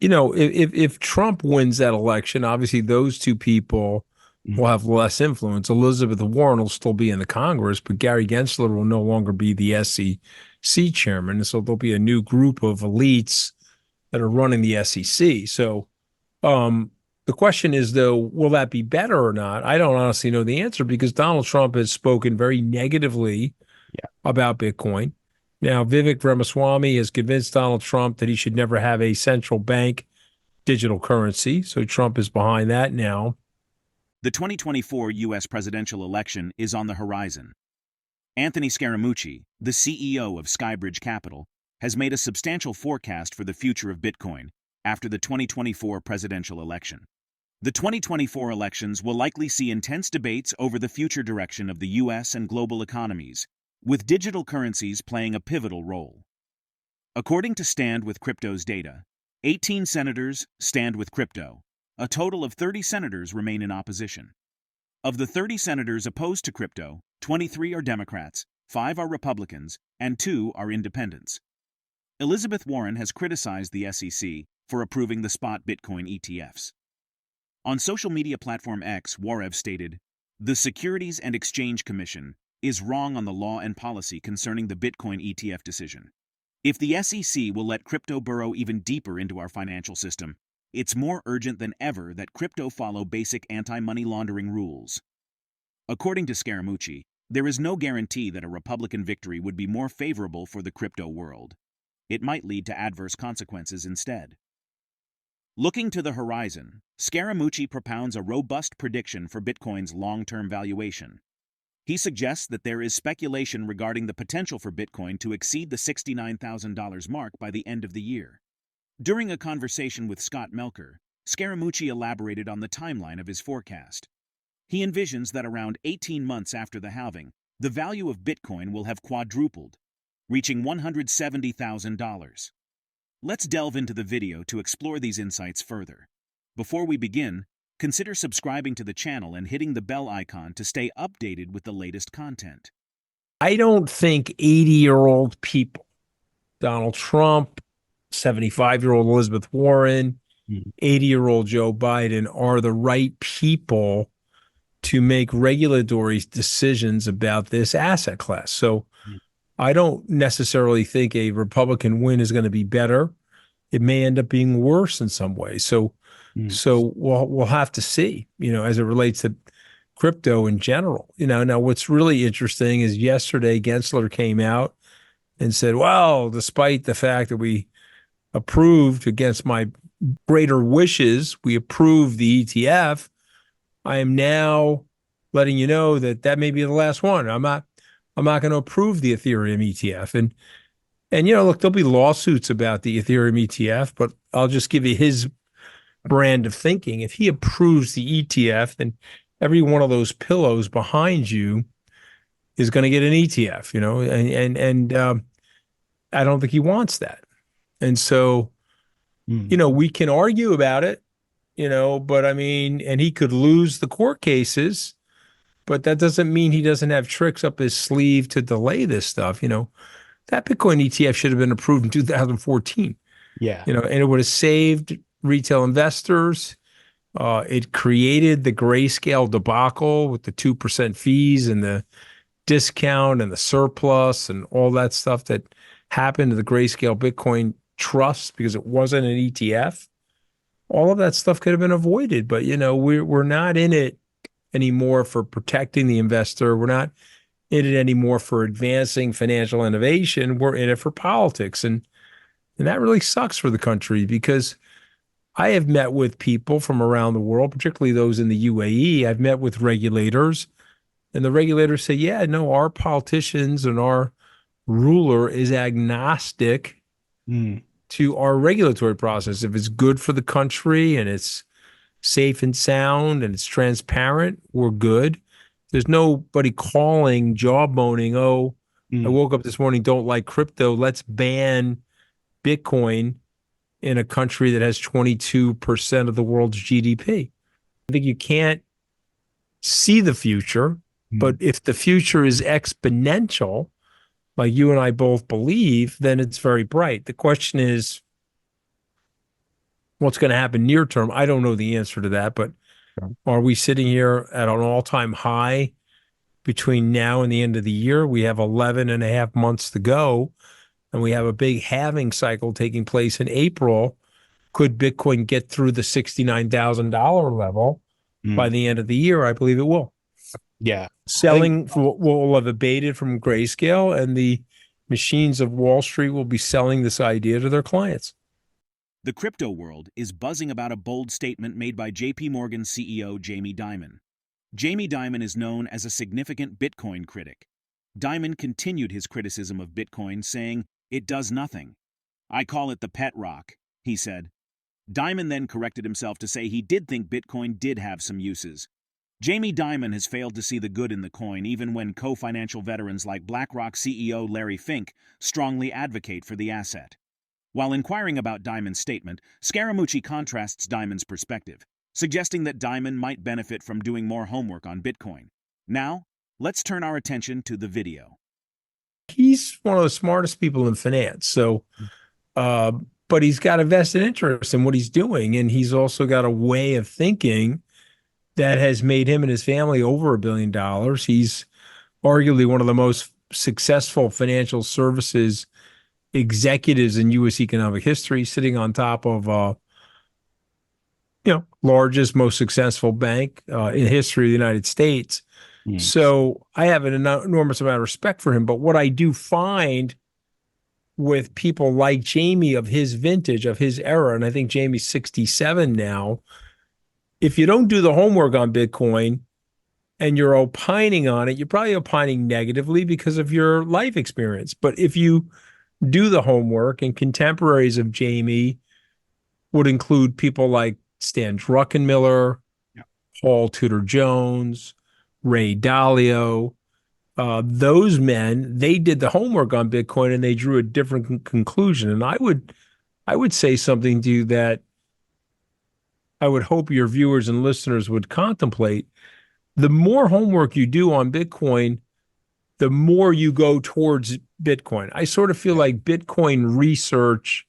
if Trump wins that election, obviously those two people will have less influence. Elizabeth Warren will still be in the Congress, but Gary Gensler will no longer be the SEC chairman. So there'll be a new group of elites that are running the SEC. So the question is, though, will that be better or not? I don't honestly know the answer because Donald Trump has spoken very negatively about Bitcoin. Now, Vivek Ramaswamy has convinced Donald Trump that he should never have a central bank digital currency. So Trump is behind that now. The 2024 U.S. presidential election is on the horizon. Anthony Scaramucci, the CEO of Skybridge Capital, has made a substantial forecast for the future of Bitcoin after the 2024 presidential election. The 2024 elections will likely see intense debates over the future direction of the U.S. and global economies, with digital currencies playing a pivotal role. According to Stand With Crypto's data, 18 senators stand with crypto. A total of 30 senators remain in opposition. Of the 30 senators opposed to crypto, 23 are Democrats, 5 are Republicans, and 2 are independents. Elizabeth Warren has criticized the SEC for approving the spot Bitcoin ETFs. On social media platform X, Warren stated, "The Securities and Exchange Commission is wrong on the law and policy concerning the Bitcoin ETF decision. If the SEC will let crypto burrow even deeper into our financial system, it's more urgent than ever that crypto follow basic anti-money laundering rules." According to Scaramucci, there is no guarantee that a Republican victory would be more favorable for the crypto world. It might lead to adverse consequences instead. Looking to the horizon, Scaramucci propounds a robust prediction for Bitcoin's long-term valuation. He suggests that there is speculation regarding the potential for Bitcoin to exceed the $69,000 mark by the end of the year. During a conversation with Scott Melker, Scaramucci elaborated on the timeline of his forecast. He envisions that around 18 months after the halving, the value of Bitcoin will have quadrupled, reaching $170,000. Let's delve into the video to explore these insights further. Before we begin, consider subscribing to the channel and hitting the bell icon to stay updated with the latest content. I don't think 80-year-old people, Donald Trump, 75-year-old Elizabeth Warren, 80-year-old Joe Biden are the right people to make regulatory decisions about this asset class. So I don't necessarily think a Republican win is going to be better. It may end up being worse in some ways. So we'll have to see, as it relates to crypto in general. Now what's really interesting is yesterday Gensler came out and said, well, despite the fact that we approved against my greater wishes, we approved the ETF, I am now letting you know that may be the last one. I'm not going to approve the Ethereum ETF. And look, there'll be lawsuits about the Ethereum ETF, but I'll just give you his brand of thinking. If he approves the ETF, then every one of those pillows behind you is going to get an ETF, and I don't think he wants that. And so, we can argue about it, but I mean, and he could lose the court cases, but that doesn't mean he doesn't have tricks up his sleeve to delay this stuff. That Bitcoin ETF should have been approved in 2014. Yeah. And it would have saved retail investors. It created the grayscale debacle with the 2% fees and the discount and the surplus and all that stuff that happened to the grayscale Bitcoin trust because it wasn't an ETF. All of that stuff could have been avoided, but we're not in it anymore for protecting the investor. We're not in it anymore for advancing financial innovation. We're in it for politics. And that really sucks for the country because I have met with people from around the world, particularly those in the UAE. I've met with regulators, and the regulators say, yeah, no, our politicians and our ruler is agnostic to our regulatory process. If it's good for the country and it's safe and sound and it's transparent, we're good. There's nobody calling, jawboning, I woke up this morning, don't like crypto, let's ban Bitcoin in a country that has 22% of the world's GDP. I think you can't see the future, but if the future is exponential, like you and I both believe, then it's very bright. The question is, what's going to happen near term, I don't know the answer to that, but Sure. are we sitting here at an all-time high between now and the end of the year? We have 11 and a half months to go, and we have a big halving cycle taking place in April. Could Bitcoin get through the $69,000 level by Mm. the end of the year? I believe it will. Yeah. I think, Selling will have abated from grayscale, and the machines of Wall Street will be selling this idea to their clients. The crypto world is buzzing about a bold statement made by JP Morgan CEO Jamie Dimon. Jamie Dimon is known as a significant Bitcoin critic. Dimon continued his criticism of Bitcoin, saying, "It does nothing. I call it the pet rock," he said. Dimon then corrected himself to say he did think Bitcoin did have some uses. Jamie Dimon has failed to see the good in the coin even when co-financial veterans like BlackRock CEO Larry Fink strongly advocate for the asset. While inquiring about Dimon's statement, Scaramucci contrasts Dimon's perspective, suggesting that Dimon might benefit from doing more homework on Bitcoin. Now, let's turn our attention to the video. He's one of the smartest people in finance. But he's got a vested interest in what he's doing. And he's also got a way of thinking that has made him and his family over $1 billion. He's arguably one of the most successful financial services executives in U.S. economic history, sitting on top of largest, most successful bank in history of the United States. mm, So I have an enormous amount of respect for him. But what I do find with people like Jamie of his vintage, of his era, and I think Jamie's 67 now, if you don't do the homework on Bitcoin and you're opining on it, you're probably opining negatively because of your life experience. But if you do the homework, and contemporaries of Jamie would include people like Stan Druckenmiller, yeah. Paul Tudor Jones, Ray Dalio, those men, they did the homework on Bitcoin and they drew a different conclusion. And I would say something to you that I would hope your viewers and listeners would contemplate. The more homework you do on Bitcoin, the more you go towards Bitcoin. I sort of feel like Bitcoin research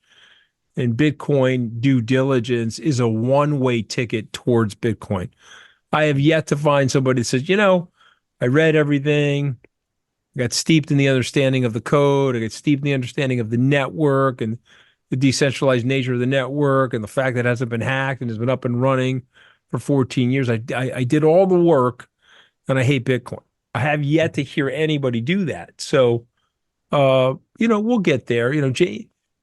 and Bitcoin due diligence is a one-way ticket towards Bitcoin. I have yet to find somebody that says, I read everything, I got steeped in the understanding of the code, I got steeped in the understanding of the network and the decentralized nature of the network and the fact that it hasn't been hacked and has been up and running for 14 years. I did all the work and I hate Bitcoin. I have yet to hear anybody do that. So, we'll get there.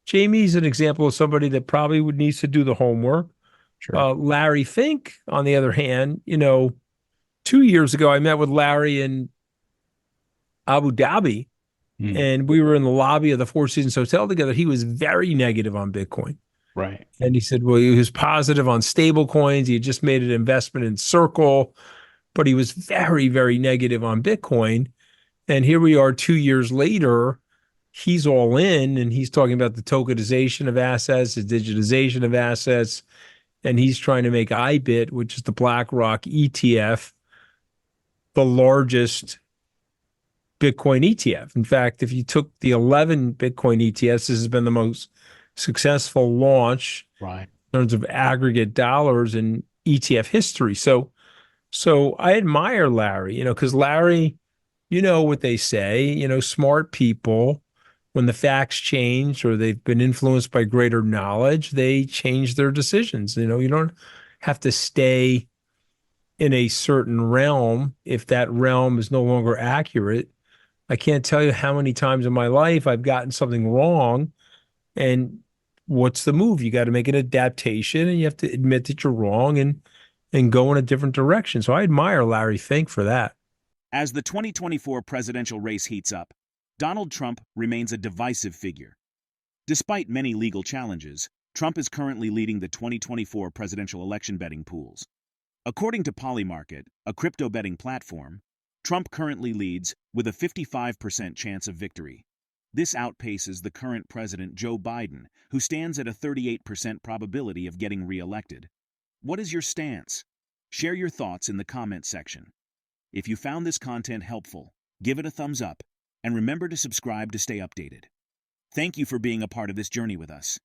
Jamie's an example of somebody that probably would needs to do the homework. Sure. Larry Fink, on the other hand, 2 years ago, I met with Larry in Abu Dhabi, Mm. and we were in the lobby of the Four Seasons Hotel together. He was very negative on Bitcoin. Right. And he said, well, he was positive on stable coins. He had just made an investment in Circle, but he was very, very negative on Bitcoin. And here we are 2 years later, he's all in and he's talking about the tokenization of assets, the digitization of assets, and he's trying to make IBIT, which is the BlackRock ETF, the largest Bitcoin ETF. In fact, if you took the 11 Bitcoin ETFs, this has been the most successful launch Right. in terms of aggregate dollars in ETF history. So I admire Larry, because Larry, what they say, smart people, when the facts change or they've been influenced by greater knowledge, they change their decisions. You don't have to stay in a certain realm if that realm is no longer accurate. I can't tell you how many times in my life I've gotten something wrong. And what's the move? You got to make an adaptation and you have to admit that you're wrong and go in a different direction. So I admire Larry Fink for that. As the 2024 presidential race heats up, Donald Trump remains a divisive figure. Despite many legal challenges, Trump is currently leading the 2024 presidential election betting pools. According to Polymarket, a crypto betting platform, Trump currently leads with a 55% chance of victory. This outpaces the current president Joe Biden, who stands at a 38% probability of getting re-elected. What is your stance? Share your thoughts in the comment section. If you found this content helpful, give it a thumbs up, and remember to subscribe to stay updated. Thank you for being a part of this journey with us.